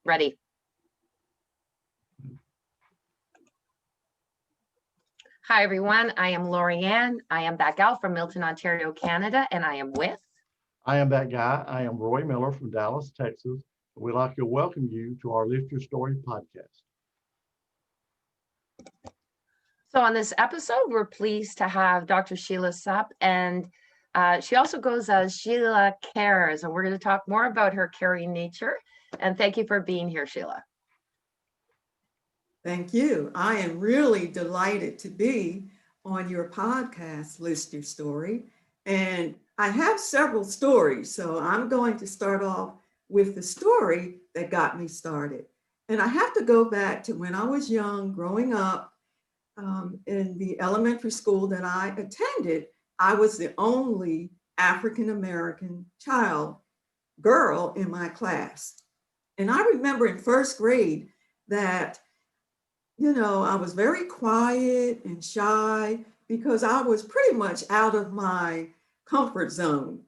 Ready. Hi, everyone. I am LaurieAnn. I am that gal from Milton, Ontario, Canada, and I am with. I am that guy. I am Roy Miller from Dallas, Texas. We'd like to welcome you to our Lift Your Story podcast. So on this episode, we're pleased to have Dr. Sheila Sapp, and she also goes as Sheila Cares, and we're going to talk more about her caring nature. And thank you for being here, Sheila. Thank you. I am really delighted to be on your podcast, List Your Story. And I have several stories, so I'm going to start off with the story that got me started. And I have to go back to when I was young, growing up in the elementary school that I attended. I was the only African-American girl in my class. And I remember in first grade that I was very quiet and shy because I was pretty much out of my comfort zone.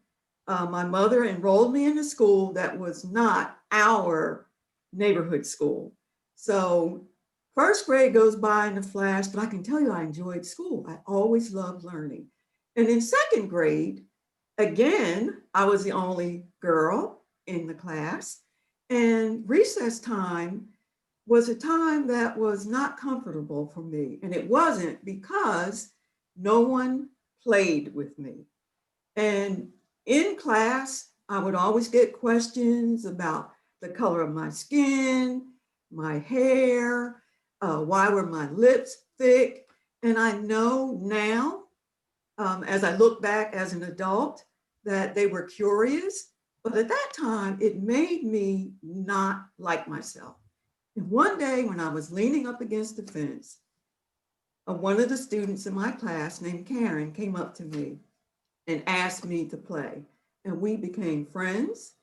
My mother enrolled me in a school that was not our neighborhood school. So first grade goes by in a flash, but I can tell you I enjoyed school. I always loved learning. And in second grade, again, I was the only girl in the class. And recess time was a time that was not comfortable for me. And it wasn't because no one played with me. And in class, I would always get questions about the color of my skin, my hair, why were my lips thick? And I know now, as I look back as an adult, that they were curious. But at that time, it made me not like myself. And one day when I was leaning up against the fence, one of the students in my class named Karen came up to me and asked me to play. And we became friends.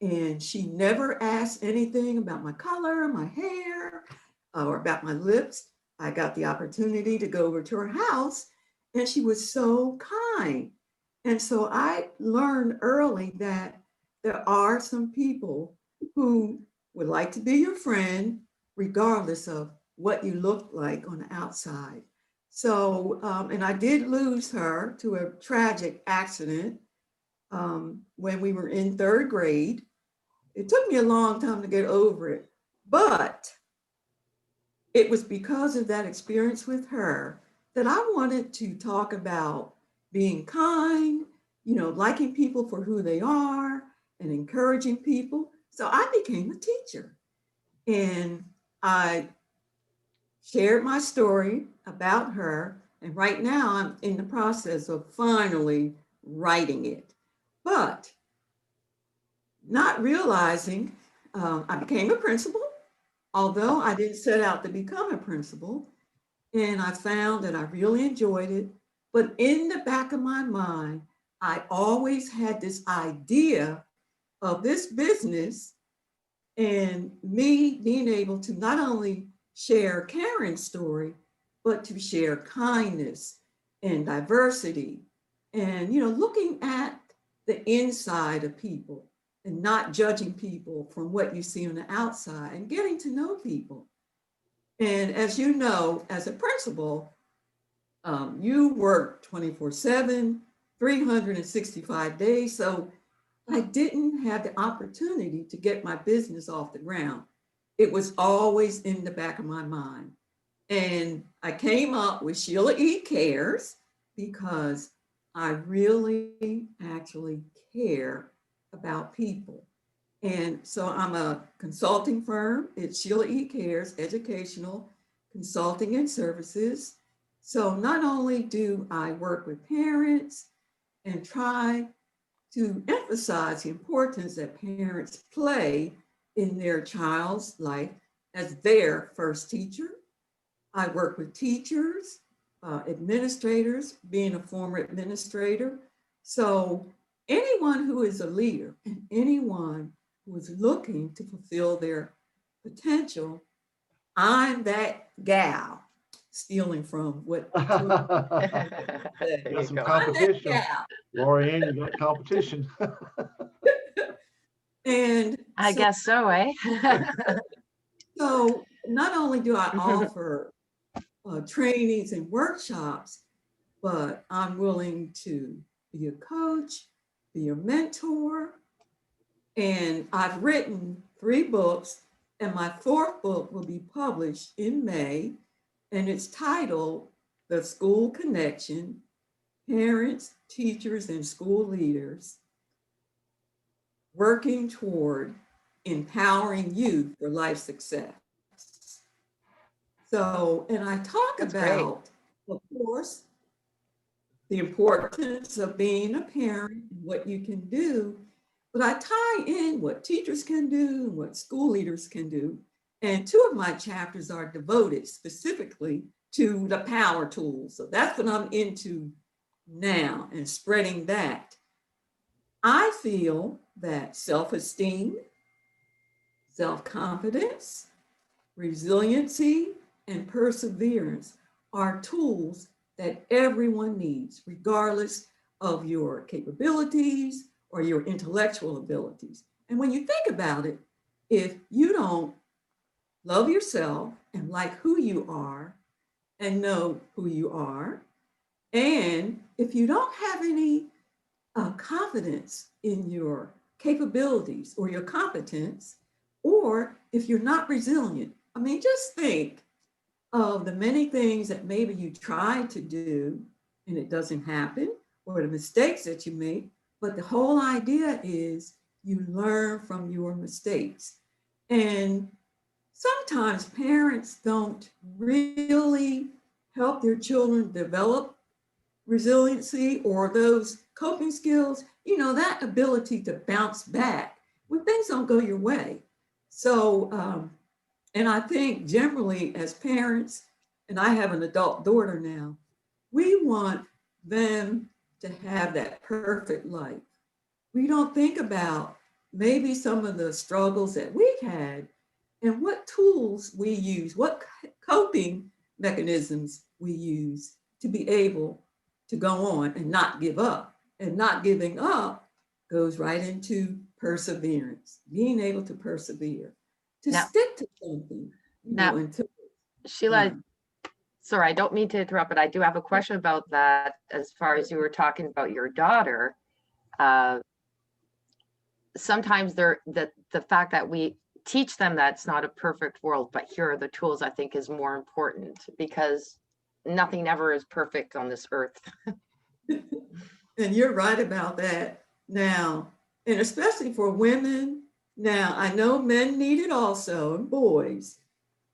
And she never asked anything about my color, my hair, or about my lips. I got the opportunity to go over to her house, and she was so kind. And so I learned early that there are some people who would like to be your friend, regardless of what you look like on the outside. So, and I did lose her to a tragic accident when we were in third grade. It took me a long time to get over it, but it was because of that experience with her that I wanted to talk about being kind, liking people for who they are and encouraging people. So I became a teacher. And I shared my story about her. And right now I'm in the process of finally writing it. But not realizing I became a principal, although I didn't set out to become a principal. And I found that I really enjoyed it. But in the back of my mind, I always had this idea of this business and me being able to not only share Karen's story, but to share kindness and diversity and, looking at the inside of people and not judging people from what you see on the outside and getting to know people. And as you know, as a principal, you work 24/7, 365 days. So I didn't have the opportunity to get my business off the ground. It was always in the back of my mind. And I came up with Sheila E Cares because I really actually care about people. And so I'm a consulting firm. It's Sheila E Cares, Educational Consulting and Services. So not only do I work with parents and try to emphasize the importance that parents play in their child's life as their first teacher. I work with teachers, administrators, being a former administrator. So anyone who is a leader and anyone who is looking to fulfill their potential, I'm that gal, stealing from what Got some competition. LaurieAnn, you got competition. And I guess so, eh? so not only do I offer trainings and workshops, but I'm willing to be a coach, be a mentor. And I've written 3 books, and my 4th book will be published in May. And it's titled The School Connection: Parents, Teachers, and School Leaders Working Toward Empowering Youth for Life Success. So, and I talk That's great. about, of course, the importance of being a parent and what you can do, but I tie in what teachers can do and what school leaders can do. And 2 of my chapters are devoted specifically to the power tools. So that's what I'm into now, and spreading that. I feel that self-esteem, self-confidence, resiliency, and perseverance are tools that everyone needs, regardless of your capabilities or your intellectual abilities. And when you think about it, if you don't love yourself and like who you are and know who you are, and if you don't have any confidence in your capabilities or your competence, or if you're not resilient, I mean, just think of the many things that maybe you try to do and it doesn't happen, or the mistakes that you make. But the whole idea is you learn from your mistakes. And sometimes parents don't really help their children develop resiliency or those coping skills, that ability to bounce back when things don't go your way. So, and I think generally as parents, and I have an adult daughter now, we want them to have that perfect life. We don't think about maybe some of the struggles that we had and what tools we use, what coping mechanisms we use to be able to go on and not give up. And not giving up goes right into perseverance, being able to persevere, to Now, stick to something, now, until Sheila, sorry, I don't mean to interrupt, but I do have a question about that. As far as you were talking about your daughter, sometimes the fact that we teach them that it's not a perfect world, but here are the tools, I think is more important, because nothing ever is perfect on this earth. And you're right about that now, and especially for women. Now, I know men need it also, and boys,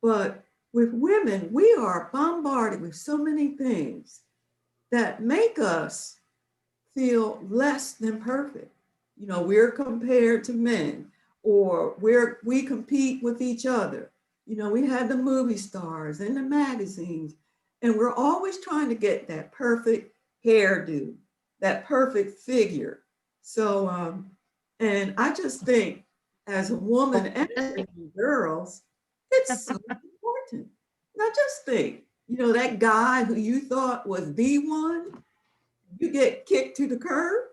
but with women, we are bombarded with so many things that make us feel less than perfect. We're compared to men, or we compete with each other. We had the movie stars and the magazines, and we're always trying to get that perfect hairdo, that perfect figure. So, and I just think as a woman and girls, it's so important. Now just think, that guy who you thought was the one, you get kicked to the curb,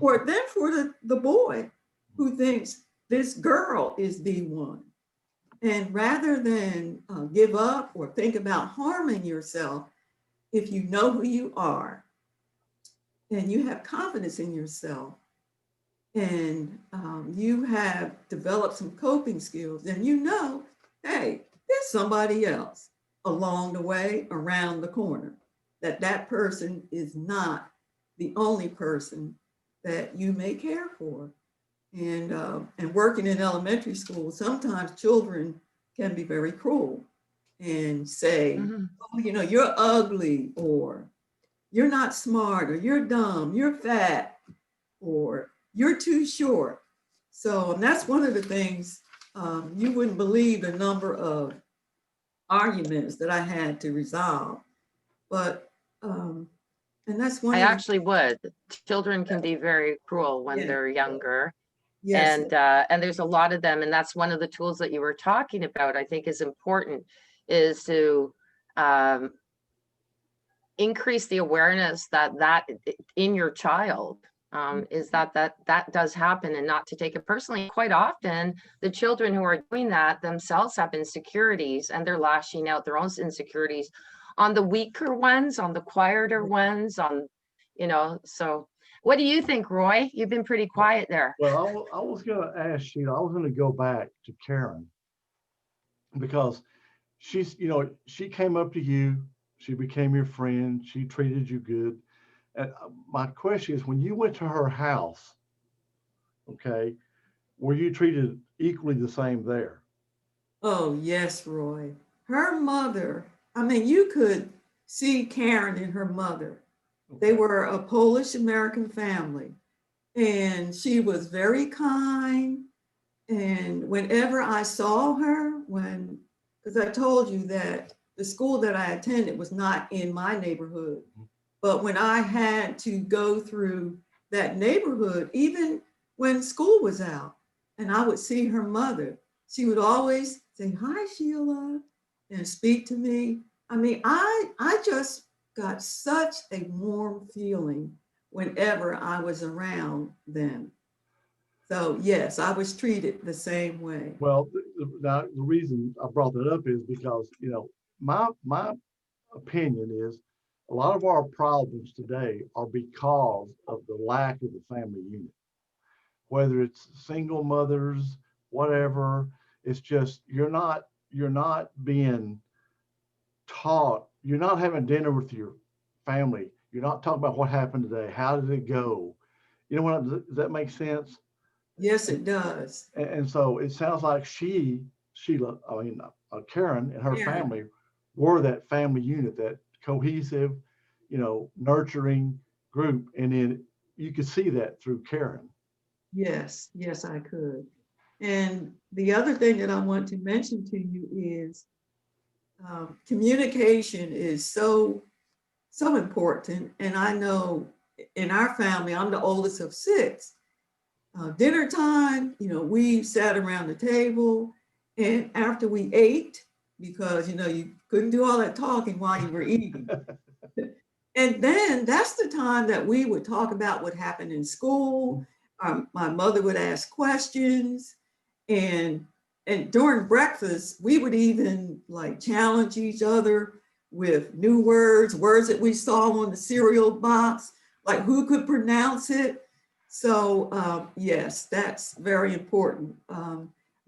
or then for the boy who thinks this girl is the one. And rather than give up or think about harming yourself, if you know who you are and you have confidence in yourself, and you have developed some coping skills, then hey, there's somebody else along the way, around the corner, that person is not the only person that you may care for. And working in elementary school, sometimes children can be very cruel and say, oh, you're ugly, or you're not smart, or you're dumb, you're fat, or you're too short. So that's one of the things, you wouldn't believe the number of arguments that I had to resolve. But, and that's one I of actually would. Children can be very cruel when Yeah. they're younger. Yes. And there's a lot of them. And that's one of the tools that you were talking about, I think is important, is to increase the awareness that in your child, is that does happen, and not to take it personally. Quite often, the children who are doing that themselves have insecurities, and they're lashing out their own insecurities on the weaker ones, on the quieter ones, on, so what do you think, Roy? You've been pretty quiet there. Well, I was going to ask Sheila, I was going to go back to Karen because she came up to you, she became your friend, she treated you good. And my question is, when you went to her house, okay, were you treated equally the same there? Oh, yes, Roy. Her mother, I mean, you could see Karen and her mother. They were a Polish American family, and she was very kind. And whenever I saw her, because I told you that the school that I attended was not in my neighborhood, but when I had to go through that neighborhood, even when school was out, and I would see her mother, she would always say, "Hi, Sheila," and speak to me. I mean, I just got such a warm feeling whenever I was around them. So yes, I was treated the same way. Well, the reason I brought that up is because, my opinion is a lot of our problems today are because of the lack of the family unit, whether it's single mothers, whatever. It's just, you're not being taught, you're not having dinner with your family. You're not talking about what happened today. How did it go? You know what, does that make sense? Yes, it does. And so it sounds like Sheila, Karen and her Karen. family were that family unit, that cohesive, nurturing group. And then you could see that through Karen. Yes, yes, I could. And the other thing that I want to mention to you is communication is so important. And I know in our family, I'm the oldest of six. Dinner time, we sat around the table, and after we ate, because you couldn't do all that talking while you were eating. And then that's the time that we would talk about what happened in school. My mother would ask questions, and during breakfast, we would even like challenge each other with new words that we saw on the cereal box, like who could pronounce it. So yes, that's very important.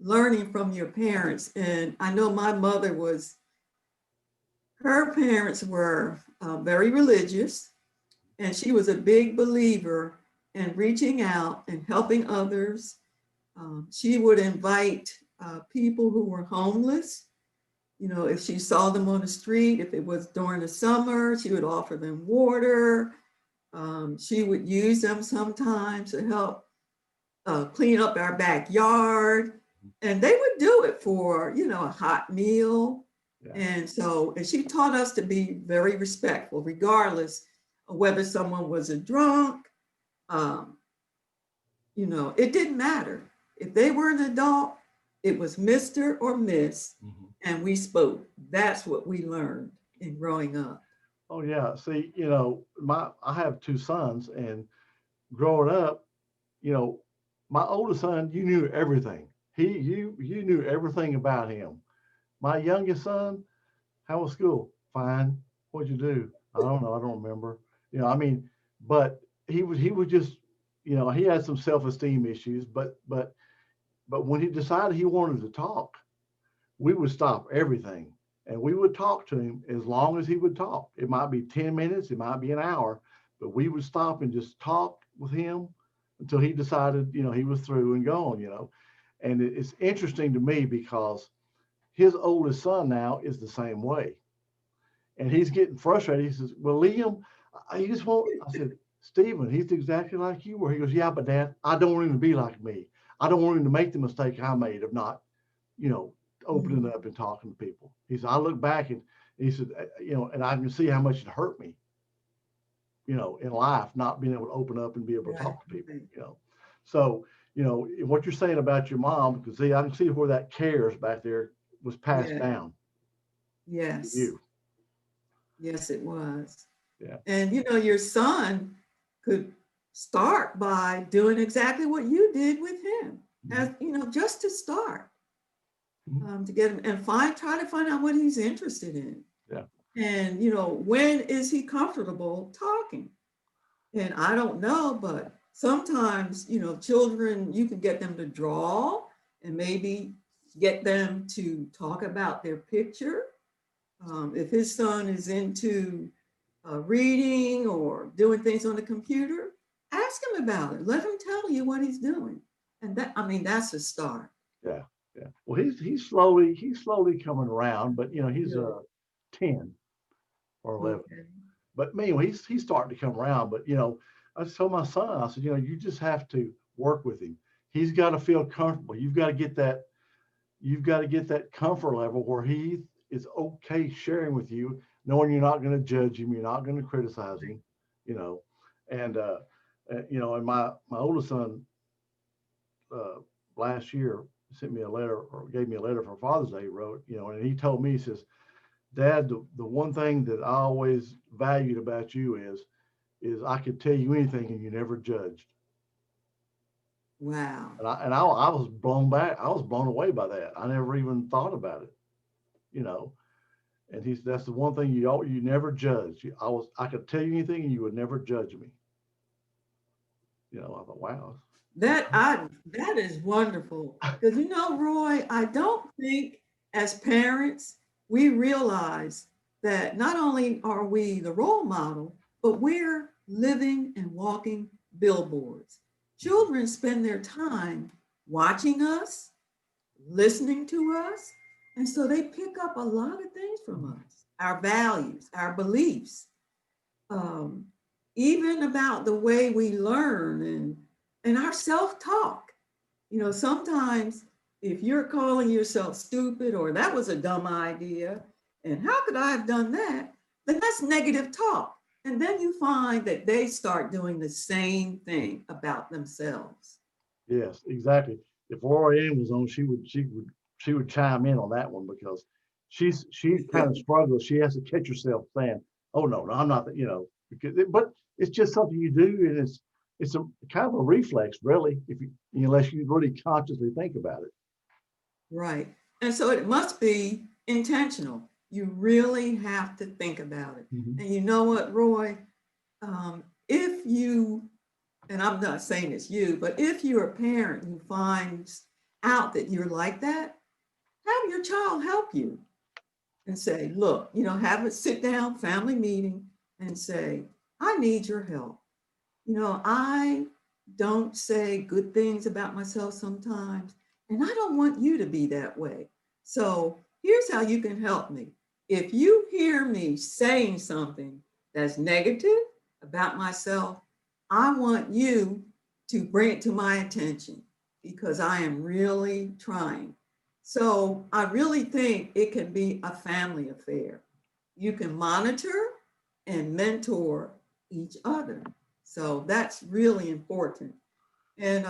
Learning from your parents, and I know my mother her parents were very religious, and she was a big believer in reaching out and helping others. She would invite people who were homeless. If she saw them on the street, if it was during the summer, she would offer them water. She would use them sometimes to help clean up our backyard. And they would do it for, a hot meal. Yeah. And she taught us to be very respectful, regardless of whether someone was a drunk. It didn't matter. If they were an adult, it was Mr. or Miss, and we spoke. That's what we learned in growing up. Oh yeah. See, I have two sons, and growing up, my oldest son, you knew everything. You knew everything about him. My youngest son, how was school? Fine. What'd you do? I don't know. I don't remember. But he was just, he had some self-esteem issues, but when he decided he wanted to talk, we would stop everything and we would talk to him as long as he would talk. It might be 10 minutes, it might be an hour, but we would stop and just talk with him until he decided, he was through and gone. And it's interesting to me because his oldest son now is the same way. And he's getting frustrated. He says, "Well, Liam, I just want," I said, "Stephen, he's exactly like you were." He goes, "Yeah, but Dad, I don't want him to be like me. I don't want him to make the mistake I made of not, opening up and talking to people." He said, "I look back and he said, and I can see how much it hurt me, in life, not being able to open up and be able to talk to people. So, what you're saying about your mom, because see, I can see where that cares back there was passed down to Yes. you. Yes, it was. Yeah. And your son could start by doing exactly what you did with him, as you know, just to start, to get him and try to find out what he's interested in. Yeah. And you know, when is he comfortable talking? And I don't know, but sometimes, you know, children, you can get them to draw and maybe get them to talk about their picture. If his son is into reading or doing things on the computer, ask him about it. Let him tell you what he's doing. And that, I mean, that's a start. Yeah. Yeah. Well, he's slowly coming around, but you know, he's Yeah. 10 or 11. Okay. But anyway, he's starting to come around. But you know, I told my son, I said, you know, you just have to work with him. He's got to feel comfortable. You've got to get that comfort level where he is okay sharing with you, knowing you're not going to judge him, you're not going to criticize him, you know. And you know, and my oldest son last year sent me a letter or gave me a letter for Father's Day. He wrote, you know, and he told me, he says, Dad, the one thing that I always valued about you is I could tell you anything and you never judged. Wow. And I was blown back. I was blown away by that. I never even thought about it, you know. And that's the one thing you never judged. I could tell you anything and you would never judge me. You know, I thought, wow. That is wonderful. Because you know, Roy, I don't think as parents we realize that not only are we the role model, but we're living and walking billboards. Children spend their time watching us, listening to us, and so they pick up a lot of things from us, our values, our beliefs, um, even about the way we learn and our self-talk. You know, sometimes if you're calling yourself stupid or that was a dumb idea, and how could I have done that? Then that's negative talk. And then you find that they start doing the same thing about themselves. Yes, exactly. If LaurieAnn was on, she would chime in on that one because she kind of struggles. She has to catch herself saying, "Oh no, I'm not," you know, but it's just something you do, and it's a kind of a reflex, really, unless you really consciously think about it. Right. And so it must be intentional. You really have to think about it. Mhm. And you know what, Roy? If you, and I'm not saying it's you, but if you're a parent who finds out that you're like that, have your child help you and say, look, you know, have a sit down family meeting and say, I need your help. You know, I don't say good things about myself sometimes, and I don't want you to be that way. So here's how you can help me. If you hear me saying something that's negative about myself, I want you to bring it to my attention because I am really trying. So I really think it can be a family affair. You can monitor and mentor each other. So that's really important. And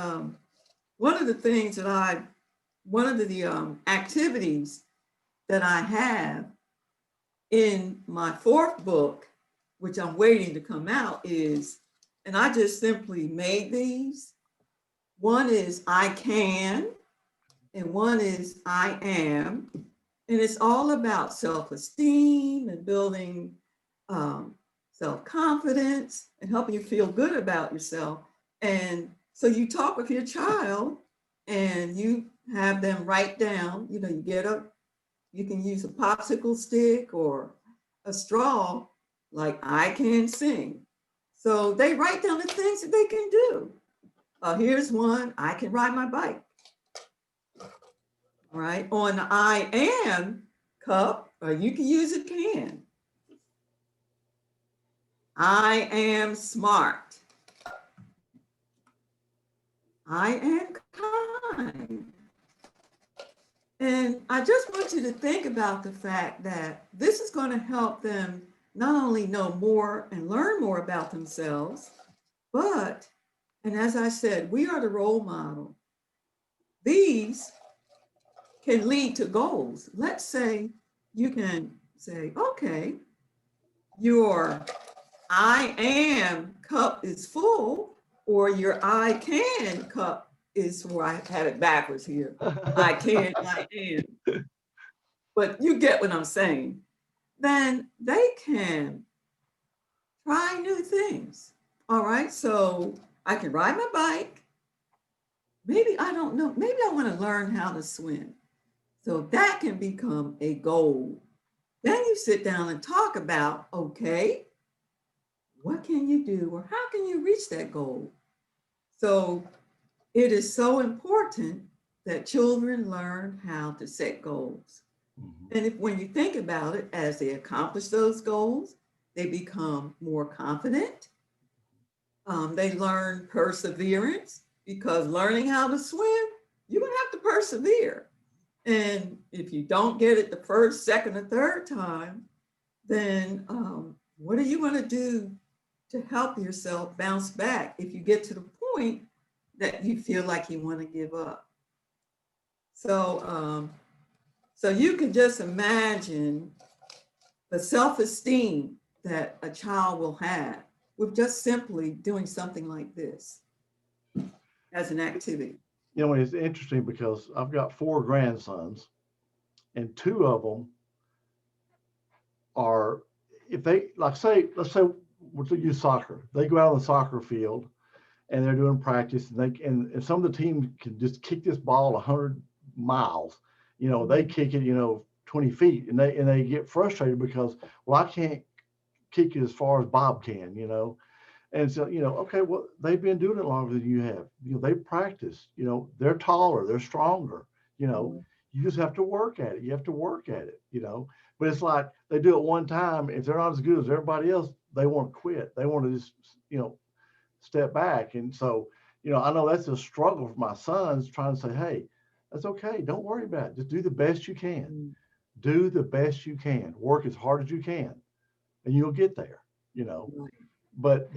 one of the things that one of the activities that I have in my fourth book, which I'm waiting to come out, is, and I just simply made these. One is I can, and one is I am. And it's all about self-esteem and building self-confidence and helping you feel good about yourself. And so you talk with your child and you have them write down, you know, you can use a popsicle stick or a straw, like I can sing. So they write down the things that they can do. Here's one, I can ride my bike. All right, on the I am cup, you can use a can. I am smart. I am kind. And I just want you to think about the fact that this is going to help them not only know more and learn more about themselves, but, and as I said, we are the role model. These can lead to goals. Let's say you can say, okay, your I am cup is full. or your I can cup is where I have it backwards here. I can, I am. But you get what I'm saying. Then they can try new things. All right, so I can ride my bike. Maybe I don't know, maybe I want to learn how to swim. So that can become a goal. Then you sit down and talk about, okay, what can you do or how can you reach that goal? So it is so important that children learn how to set goals. And if when you think about it, as they accomplish those goals, they become more confident. They learn perseverance because learning how to swim, you're gonna have to persevere. And if you don't get it the first, second, or third time, then what are you gonna do to help yourself bounce back if you get to the point that you feel like you wanna give up? So, so you can just imagine the self-esteem that a child will have with just simply doing something like this as an activity. You know, it's interesting because I've got 4 grandsons, and 2 of them are, if they, like, say, let's say we'll use soccer. They go out on the soccer field and they're doing practice, and and some of the teams can just kick this ball 100 miles. You know, they kick it, 20 feet, and they get frustrated because, well, I can't kick it as far as Bob can, And so, okay, well, they've been doing it longer than you have. They practice, they're taller, they're stronger, you just have to work at it. You have to work at it, But it's like they do it one time. If they're not as good as everybody else, they want to quit. They want to just, step back. And so, I know that's a struggle for my sons, trying to say, hey, that's okay. Don't worry about it. Just do the best you can. Do the best you can. Work as hard as you can, and you'll get there, But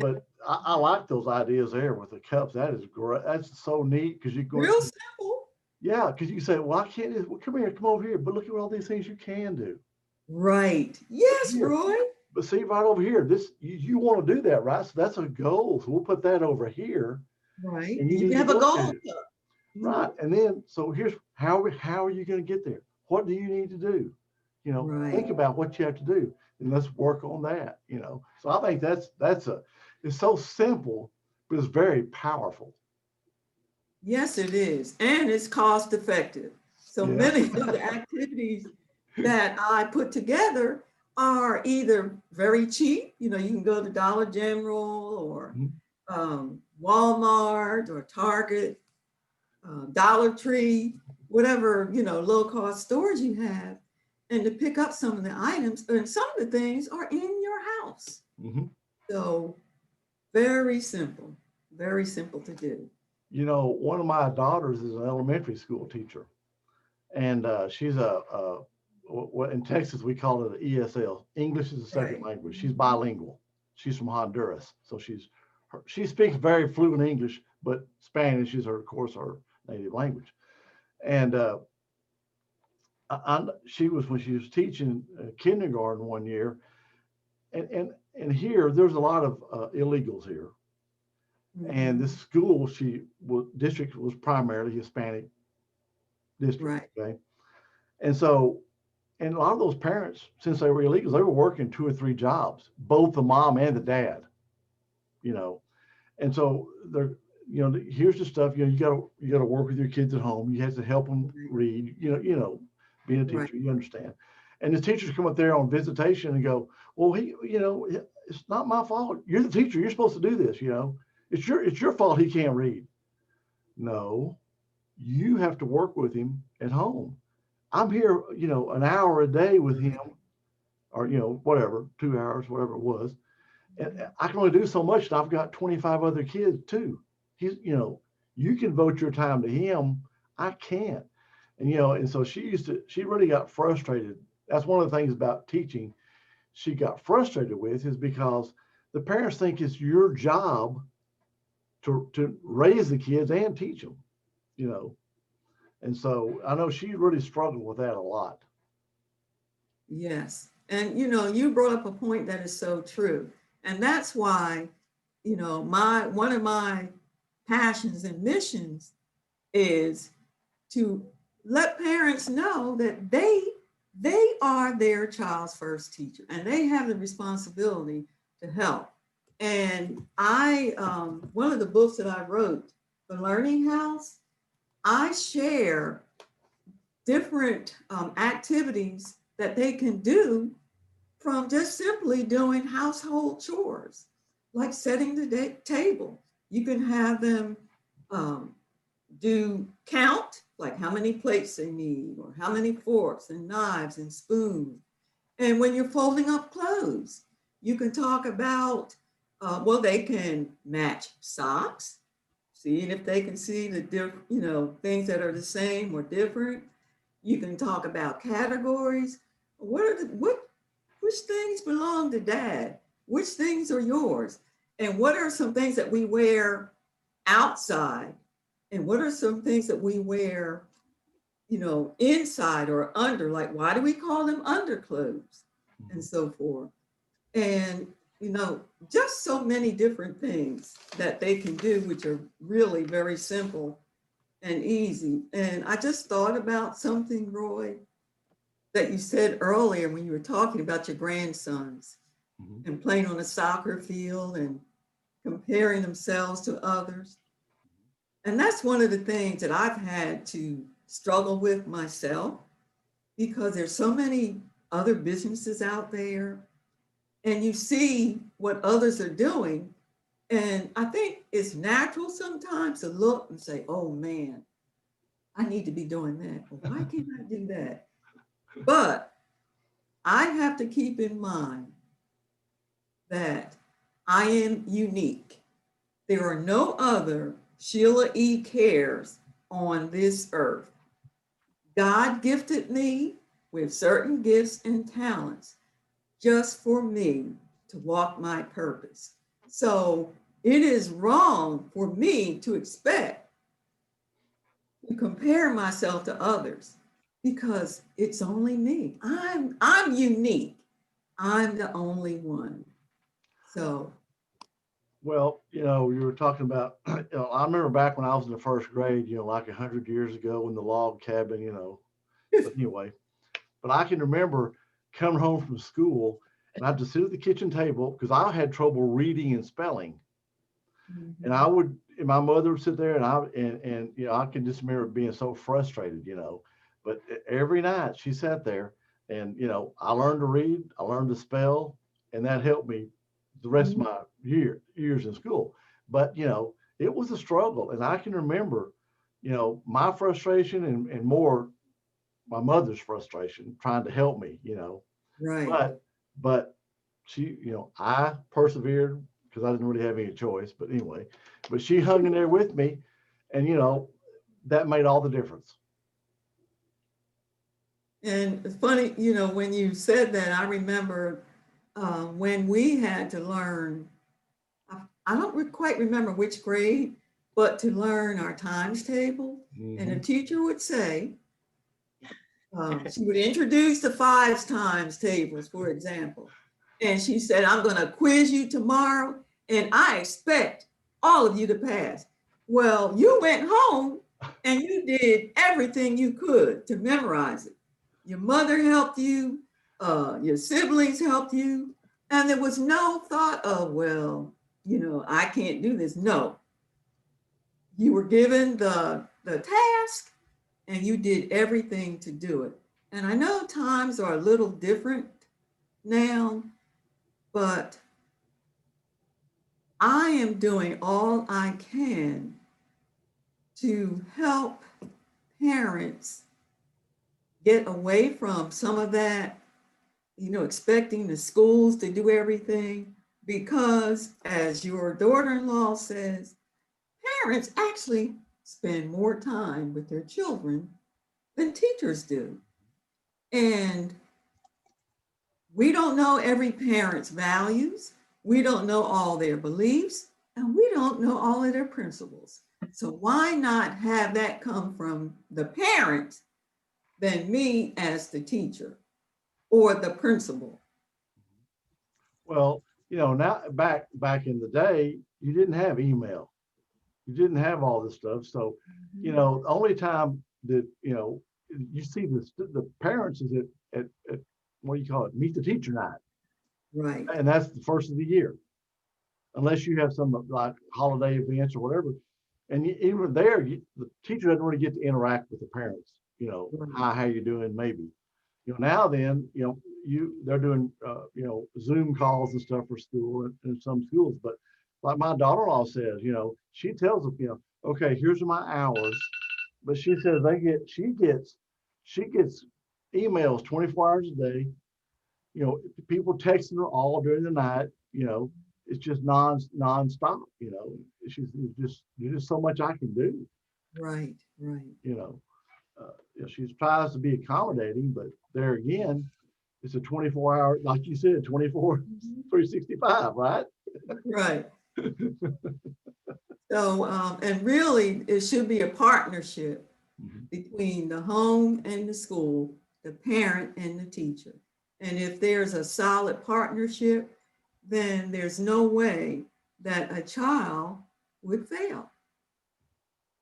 I like those ideas there with the cups. That is great. That's so neat because you go Real simple. Yeah, because you say, well, I can't. Well, come here, come over here. But look at all these things you can do. Right. Yes, Here. Roy. But see, right over here, this you want to do that, right? So that's a goal. So we'll put that over here. Right. And You need can have to a work goal at it. cup. Right. And then, so here's how are you going to get there? What do you need to do? Right. Think about what you have to do, and let's work on that. So I think it's so simple, but it's very powerful. Yes, it is. And it's cost effective. So Yeah. many of the activities that I put together are either very cheap, you can go to Dollar General or Walmart or Target, Dollar Tree, whatever, low cost stores you have, and to pick up some of the items, and some of the things are in your house. Mm-hmm. So very simple to do. One of my daughters is an elementary school teacher, and she's what in Texas we call it an ESL, English as a second language. She's bilingual. She's from Honduras, so she speaks very fluent English, but Spanish is of course her native language. And she was when she was teaching kindergarten one year, and here there's a lot of illegals here. And this school district was primarily Hispanic district. Right. Okay. And so, and a lot of those parents, since they were illegals, they were working 2 or 3 jobs, both the mom and the dad, And so they're, here's the stuff, you gotta work with your kids at home. You have to help them read, being a teacher, Right. you understand. And the teachers come up there on visitation and go, well, it's not my fault. You're the teacher. You're supposed to do this, It's your fault he can't read. No, you have to work with him at home. I'm here, an hour a day with him, or whatever, 2 hours, whatever it was. And I can only do so much, and I've got 25 other kids too. He's, you can vote your time to him. I can't. And and so she really got frustrated. That's one of the things about teaching she got frustrated with, is because the parents think it's your job to raise the kids and teach them, And so I know she really struggled with that a lot. Yes. And you brought up a point that is so true. And that's why, one of my passions and missions is to let parents know that they are their child's first teacher and they have the responsibility to help. And one of the books that I wrote, The Learning House, I share different activities that they can do from just simply doing household chores, like setting the table. You can have them do count, like how many plates they need, or how many forks and knives and spoons. And when you're folding up clothes, you can talk about, well, they can match socks, seeing if they can see the things that are the same or different. You can talk about categories. Which things belong to dad? Which things are yours? And what are some things that we wear outside? And what are some things that we wear, inside or under? Like, why do we call them underclothes? And so forth. And, just so many different things that they can do, which are really very simple and easy. And I just thought about something, Roy, that you said earlier when you were talking about your grandsons and playing on a soccer field and comparing themselves to others. And that's one of the things that I've had to struggle with myself, because there's so many other businesses out there and you see what others are doing. And I think it's natural sometimes to look and say, oh man, I need to be doing that. Well, why can't I do that? But I have to keep in mind that I am unique. There are no other Sheila E. Cares on this earth. God gifted me with certain gifts and talents just for me to walk my purpose. So it is wrong for me to expect to compare myself to others, because it's only me. I'm unique. I'm the only one. So. Well, you were talking about, I remember back when I was in the first grade, like 100 years ago in the log cabin, but anyway, but I can remember coming home from school and I had to sit at the kitchen table because I had trouble reading and spelling. And my mother would sit there and I can just remember being so frustrated, but every night she sat there and, I learned to read, I learned to spell, and that helped me the rest of my years in school. But, it was a struggle. And I can remember, my frustration and more my mother's frustration trying to help me, Right. But she, I persevered because I didn't really have any choice. But anyway, but she hung in there with me, and that made all the difference. And it's funny, when you said that, I remember when we had to learn, I don't quite remember which grade, but to learn our times table. And the teacher would say, she would introduce the 5 times tables, for example. And she said, I'm going to quiz you tomorrow, and I expect all of you to pass. Well, you went home and you did everything you could to memorize it. Your mother helped you, your siblings helped you, and there was no thought of, well, I can't do this. No, you were given the task and you did everything to do it. And I know times are a little different now, but I am doing all I can to help parents get away from some of that, expecting the schools to do everything, because as your daughter-in-law says, parents actually spend more time with their children than teachers do. And we don't know every parent's values. We don't know all their beliefs, and we don't know all of their principles. So why not have that come from the parent than me as the teacher or the principal? Well, now back in the day, you didn't have email. You didn't have all this stuff. So, you know, the only time that, you know, you see the parents is at what do you call it? Meet the teacher night. Right. And that's the first of the year. Unless you have some like holiday events or whatever. And even there, the teacher doesn't really get to interact with the parents, you know, Right. hi, how you doing, maybe. You know, now then, you know, they're doing, you know, Zoom calls and stuff for school in some schools. But like my daughter-in-law says, you know, she tells them, you know, okay, here's my hours. But she says she gets emails 24 hours a day. You know, people texting her all during the night. You know, it's just nonstop. You know, there's just so much I can do. Right. You know, you know, she tries to be accommodating, but there again, it's a 24-hour, like you said, 24, 365, right? Right. So, and really, it should be a partnership between the home and the school, the parent and the teacher. And if there's a solid partnership, then there's no way that a child would fail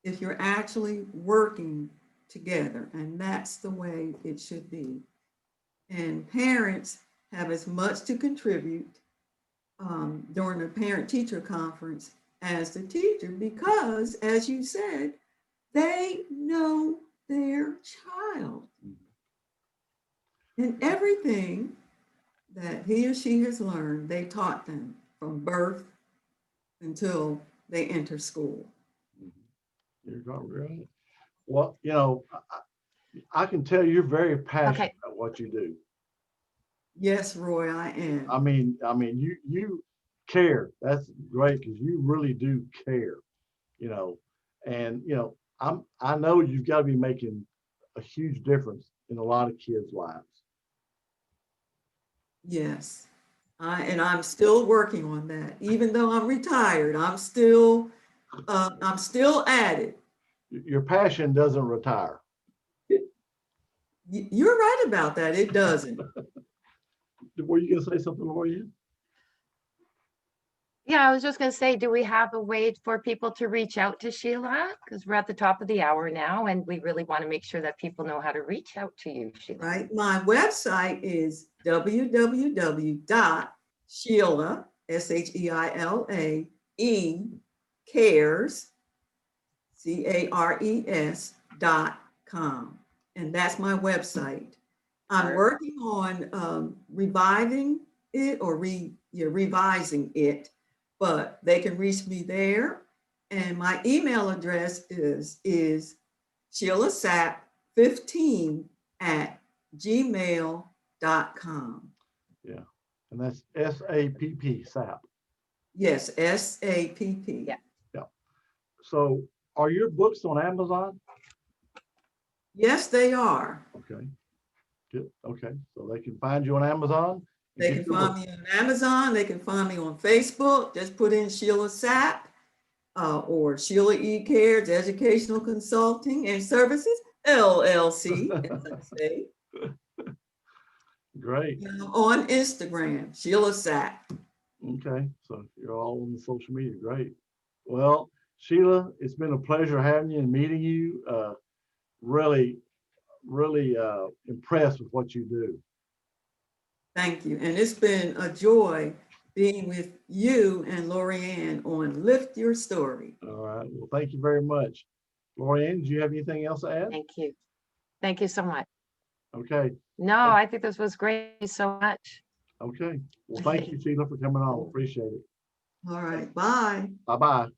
if you're actually working together. And that's the way it should be. And parents have as much to contribute during the parent-teacher conference as the teacher, because, as you said, they know their child. And everything that he or she has learned, they taught them from birth until they enter school. You're right. Well, you know, I can tell you're very passionate about what you do. Yes, Roy, I am. I mean, you care. That's great because you really do care. You know, and you know, I know you've got to be making a huge difference in a lot of kids' lives. Yes. And I'm still working on that. Even though I'm retired, I'm still at it. Your passion doesn't retire. You're right about that. It doesn't. Were you going to say something, LaurieAnn? Yeah, I was just going to say, do we have a way for people to reach out to Sheila? Because we're at the top of the hour now, and we really want to make sure that people know how to reach out to you, Sheila. Right. My website is www.Sheila, SHEILA, cares, CARES.com. And that's my website. I'm working on reviving it or revising it, but they can reach me there. And my email address is SheilaSapp15@gmail.com. Yeah. And that's SAPP, SAP. Yes, SAPP. Yeah. Yeah. So are your books on Amazon? Yes, they are. Okay. Good. Okay. So they can find you on Amazon. They can find me on Amazon. They can find me on Facebook. Just put in Sheila Sapp or Sheila E Cares Educational Consulting and Services, LLC, as I say. Great. You know, on Instagram, Sheila Sapp. Okay. So you're all on the social media. Great. Well, Sheila, it's been a pleasure having you and meeting you. Really impressed with what you do. Thank you. And it's been a joy being with you and LaurieAnn on Lift Your Story. All right. Well, thank you very much. LaurieAnn, do you have anything else to add? Thank you. Thank you so much. Okay. No, I think this was great so much. Okay. Well, thank you, Sheila, for coming on. Appreciate it. All right. Bye. Bye-bye.